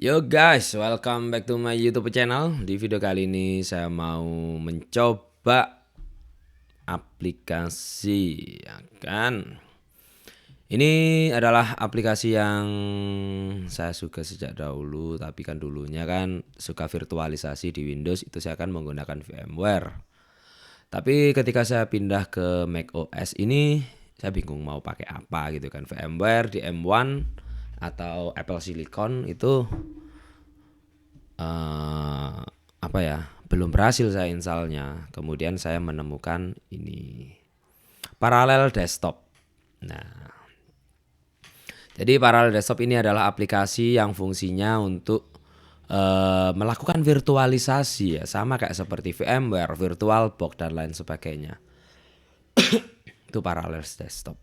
Yo guys, welcome back to my YouTube channel. Di video kali ini saya mau mencoba aplikasi, ya kan. Ini adalah aplikasi yang saya suka sejak dahulu, tapi kan dulunya kan suka virtualisasi di Windows, itu saya akan menggunakan VMware. Tapi ketika saya pindah ke macOS ini, saya bingung mau pakai apa gitu kan. VMware di M1 atau Apple Silicon itu apa ya, belum berhasil saya installnya. Kemudian saya menemukan ini Parallel Desktop. Nah, jadi Parallel Desktop ini adalah aplikasi yang fungsinya untuk melakukan virtualisasi ya, sama kayak seperti VMware, VirtualBox dan lain sebagainya. Itu Parallel Desktop.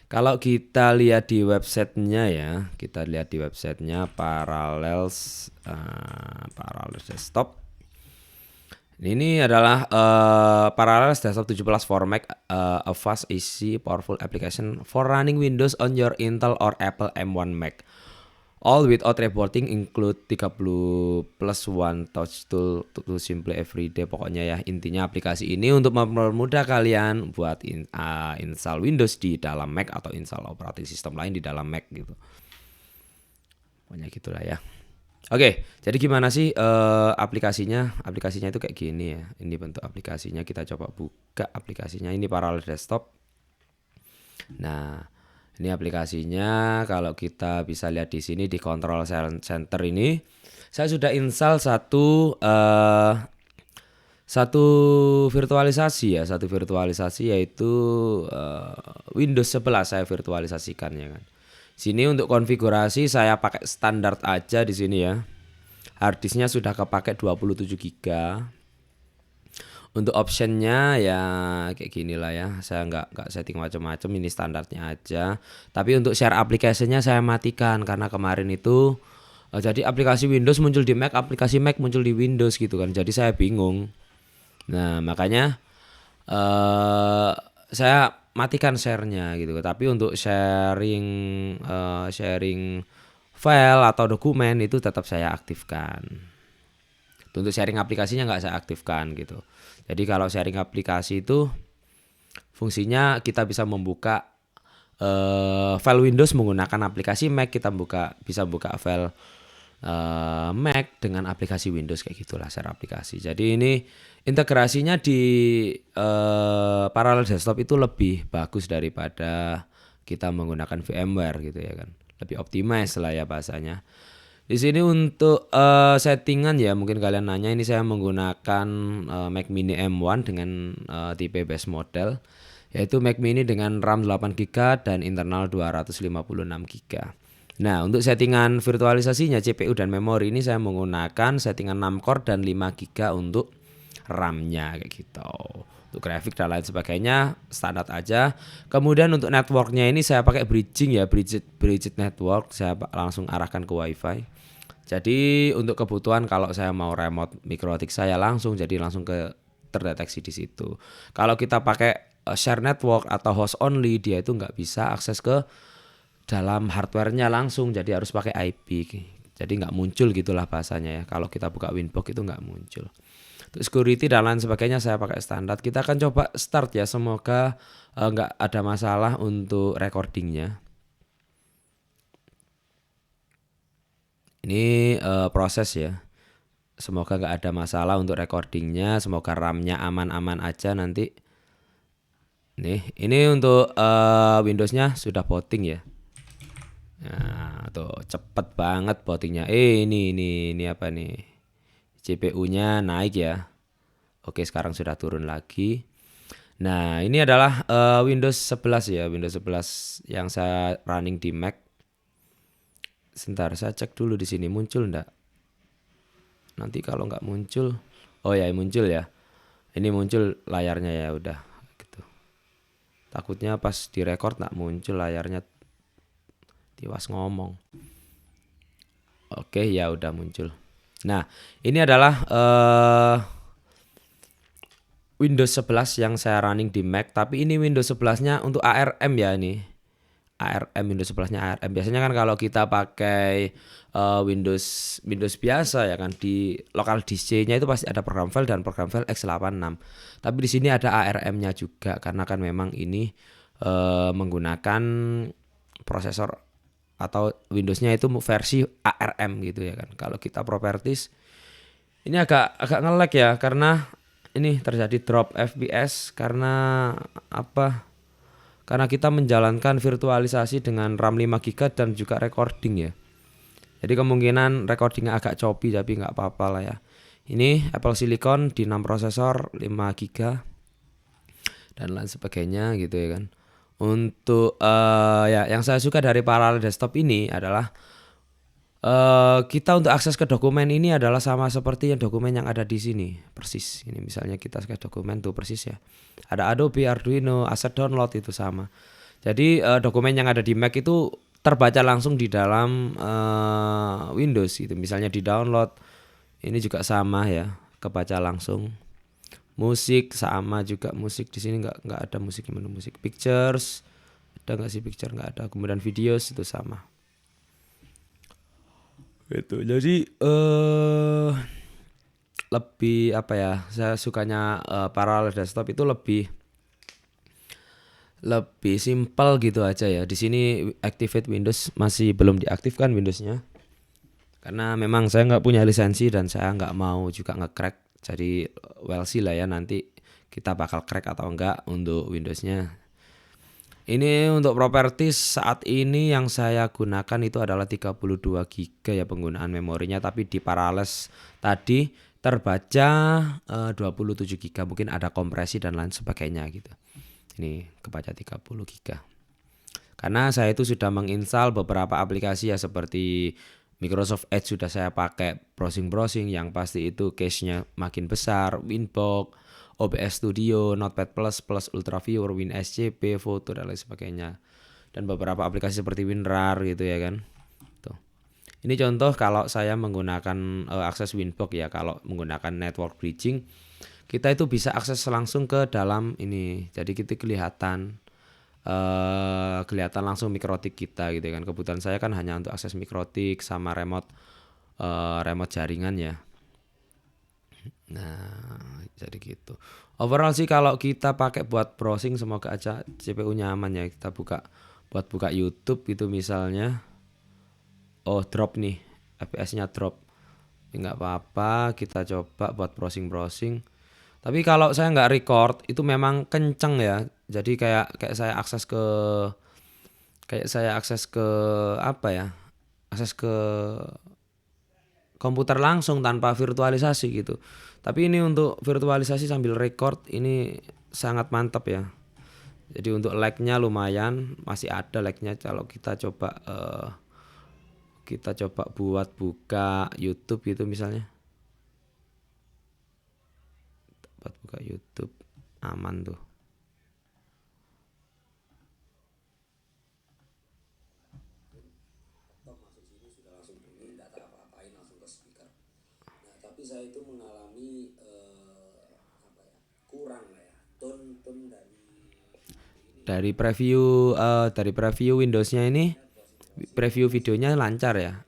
Kalau kita lihat di websitenya ya, kita lihat di websitenya Parallels Desktop. Ini adalah Parallels Desktop 17 for Mac, a fast, easy, powerful application for running Windows on your Intel or Apple M1 Mac. All without rebooting, include 30+1 touch tool to simply everyday. Pokoknya ya, intinya aplikasi ini untuk mempermudah kalian buat install Windows di dalam Mac atau install operating system lain di dalam Mac gitu. Pokoknya gitulah ya. Oke, jadi gimana sih aplikasinya? Aplikasinya itu kayak gini ya. Ini bentuk aplikasinya, kita coba buka aplikasinya. Ini Parallel Desktop. Nah, ini aplikasinya. Kalau kita bisa lihat di sini di Control Center ini, saya sudah install satu virtualisasi ya, yaitu Windows 11 saya virtualisasikan ya kan. Sini untuk konfigurasi saya pakai standar aja di sini ya. Harddisknya sudah kepake 27 GB. Untuk optionnya ya kayak gini lah ya. Saya nggak setting macam-macam, ini standarnya aja. Tapi untuk share aplikasinya saya matikan karena kemarin itu jadi aplikasi Windows muncul di Mac, aplikasi Mac muncul di Windows gitu kan. Jadi saya bingung. Nah makanya saya matikan share-nya gitu. Tapi untuk sharing file atau dokumen itu tetap saya aktifkan. Untuk sharing aplikasinya nggak saya aktifkan gitu. Jadi kalau sharing aplikasi itu fungsinya kita bisa membuka file Windows menggunakan aplikasi Mac, kita bisa buka file Mac dengan aplikasi Windows kayak gitulah share aplikasi. Jadi ini integrasinya di Parallel Desktop itu lebih bagus daripada kita menggunakan VMware gitu ya kan. Lebih optimize lah ya bahasanya. Di sini untuk settingan ya, mungkin kalian nanya, ini saya menggunakan Mac Mini M1 dengan tipe base model, yaitu Mac Mini dengan RAM 8 GB dan internal 256 GB. Nah, untuk settingan virtualisasinya CPU dan memori ini saya menggunakan settingan 6 core dan 5 GB untuk RAM-nya kayak gitu. Untuk grafik dan lain sebagainya standar aja. Kemudian untuk networknya ini saya pakai bridging ya, bridget network, saya langsung arahkan ke WiFi. Jadi untuk kebutuhan kalau saya mau remote mikrotik saya langsung ke terdeteksi di situ. Kalau kita pakai share network atau host only, dia itu nggak bisa akses ke dalam hardwarenya langsung, jadi harus pakai IP. Jadi nggak muncul gitulah bahasanya ya. Kalau kita buka Winbox itu nggak muncul. Untuk security dan lain sebagainya saya pakai standar. Kita akan coba start ya, semoga nggak ada masalah untuk recordingnya. Ini proses ya. Semoga nggak ada masalah untuk recordingnya. Semoga RAM-nya aman-aman aja nanti. Nih, ini untuk Windows-nya sudah booting ya. Nah, tuh cepet banget bootingnya. Ini apa nih? CPU-nya naik ya. Oke, sekarang sudah turun lagi. Nah, ini adalah Windows 11 ya, Windows 11 yang saya running di Mac. Sebentar, saya cek dulu di sini muncul enggak? Nanti kalau nggak muncul, oh ya muncul ya. Ini muncul layarnya ya udah gitu. Takutnya pas direkord nggak muncul layarnya, tiwas ngomong. Oke ya udah muncul. Nah ini adalah Windows 11 yang saya running di Mac. Tapi ini Windows 11-nya untuk ARM ya ini. ARM, Windows 11-nya ARM. Biasanya kan kalau kita pakai Windows biasa ya kan, di local disk-nya itu pasti ada program file dan program file x86. Tapi di sini ada ARM-nya juga karena kan memang ini menggunakan prosesor atau Windows-nya itu versi ARM gitu ya kan. Kalau kita properties ini agak nge-lag ya karena ini terjadi drop FPS karena apa? Karena kita menjalankan virtualisasi dengan RAM 5 GB dan juga recording ya. Jadi kemungkinan recordingnya agak choppy tapi nggak apa-apa lah ya. Ini Apple Silicon di 6 prosesor 5 GB dan lain sebagainya gitu ya kan. Untuk ya yang saya suka dari parallel desktop ini adalah kita untuk akses ke dokumen ini adalah sama seperti yang dokumen yang ada di sini persis. Ini misalnya kita akses dokumen tuh persis ya. Ada Adobe, Arduino, Asset Download itu sama. Jadi dokumen yang ada di Mac itu terbaca langsung di dalam Windows gitu. Misalnya di download ini juga sama ya, kebaca langsung. Musik sama juga, musik di sini nggak ada musik, menu musik. Pictures ada nggak sih? Picture nggak ada. Kemudian videos itu sama. Gitu. Jadi lebih apa ya? Saya sukanya parallel desktop itu lebih simpel gitu aja ya. Di sini activate Windows masih belum diaktifkan Windowsnya. Karena memang saya nggak punya lisensi dan saya nggak mau juga nge-crack. Jadi well see lah ya nanti kita bakal crack atau enggak untuk Windowsnya. Ini untuk properties saat ini yang saya gunakan itu adalah 32 GB ya penggunaan memorinya, tapi di Parallels tadi terbaca 27 GB, mungkin ada kompresi dan lain sebagainya gitu. Ini kebaca 30 GB. Karena saya itu sudah menginstal beberapa aplikasi ya seperti Microsoft Edge sudah saya pakai browsing yang pasti itu cache-nya makin besar, Winbox, OBS Studio, Notepad++, Ultraviewer, WinSCP, foto dan lain sebagainya. Dan beberapa aplikasi seperti WinRAR gitu ya kan. Tuh. Ini contoh kalau saya menggunakan akses Winbox ya, kalau menggunakan network bridging kita itu bisa akses langsung ke dalam ini. Jadi kita kelihatan langsung mikrotik kita gitu kan. Kebutuhan saya kan hanya untuk akses mikrotik sama remote jaringan ya. Nah, jadi gitu. Overall sih kalau kita pakai buat browsing semoga aja CPU-nya aman ya. Kita buka YouTube gitu misalnya. Oh, drop nih. FPS-nya drop. Enggak apa-apa, kita coba buat browsing. Tapi kalau saya nggak record itu memang kenceng ya. Jadi kayak saya akses ke apa ya? Akses ke komputer langsung tanpa virtualisasi gitu. Tapi ini untuk virtualisasi sambil record ini sangat mantap ya. Jadi untuk lag-nya lumayan, masih ada lag-nya kalau kita coba buat buka YouTube gitu misalnya. Buat buka YouTube aman tuh. Saya itu mengalami kurang lah ya tone dari preview Windowsnya ini, preview videonya lancar ya.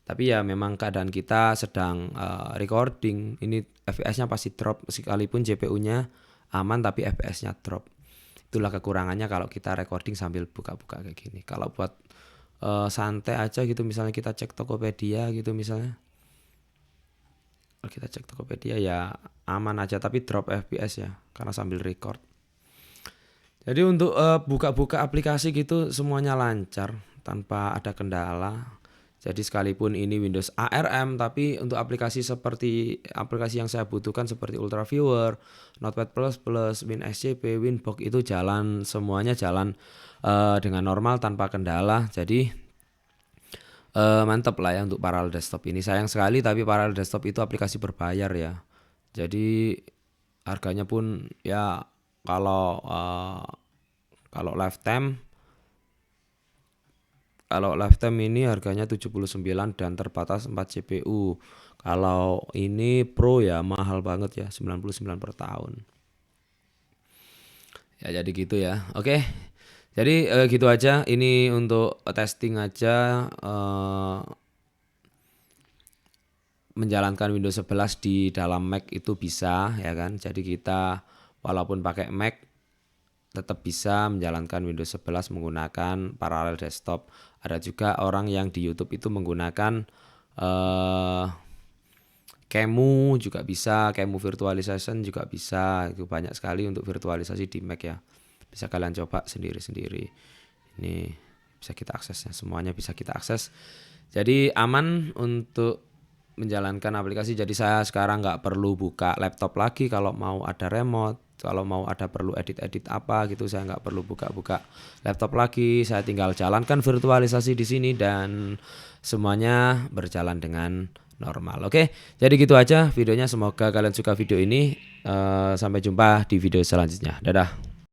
Tapi ya memang keadaan kita sedang recording, ini FPS-nya pasti drop sekalipun CPU-nya aman tapi FPS-nya drop. Itulah kekurangannya kalau kita recording sambil buka-buka kayak gini. Kalau buat santai aja gitu misalnya kita cek Tokopedia gitu misalnya. Kita cek Tokopedia ya aman aja tapi drop FPS ya karena sambil record. Jadi untuk buka-buka aplikasi gitu semuanya lancar tanpa ada kendala. Jadi sekalipun ini Windows ARM tapi untuk aplikasi yang saya butuhkan seperti Ultraviewer, Notepad++, WinSCP, Winbox itu semuanya jalan dengan normal tanpa kendala. Jadi mantap lah ya untuk parallel desktop ini. Sayang sekali tapi parallel desktop itu aplikasi berbayar ya. Jadi harganya pun ya kalau lifetime ini harganya 79 dan terbatas 4 CPU. Kalau ini Pro ya mahal banget ya, 99 per tahun. Ya jadi gitu ya. Oke. Jadi gitu aja. Ini untuk testing aja. Menjalankan Windows 11 di dalam Mac itu bisa ya kan. Jadi kita walaupun pakai Mac tetap bisa menjalankan Windows 11 menggunakan paralel desktop. Ada juga orang yang di YouTube itu menggunakan Qemu juga bisa, Qemu virtualization juga bisa. Itu banyak sekali untuk virtualisasi di Mac ya. Bisa kalian coba sendiri-sendiri. Ini bisa kita aksesnya, semuanya bisa kita akses. Jadi aman untuk menjalankan aplikasi. Jadi saya sekarang nggak perlu buka laptop lagi kalau mau ada remote, kalau mau ada perlu edit-edit apa gitu, saya nggak perlu buka-buka laptop lagi. Saya tinggal jalankan virtualisasi di sini dan semuanya berjalan dengan normal. Oke, jadi gitu aja videonya. Semoga kalian suka video ini. Sampai jumpa di video selanjutnya. Dadah.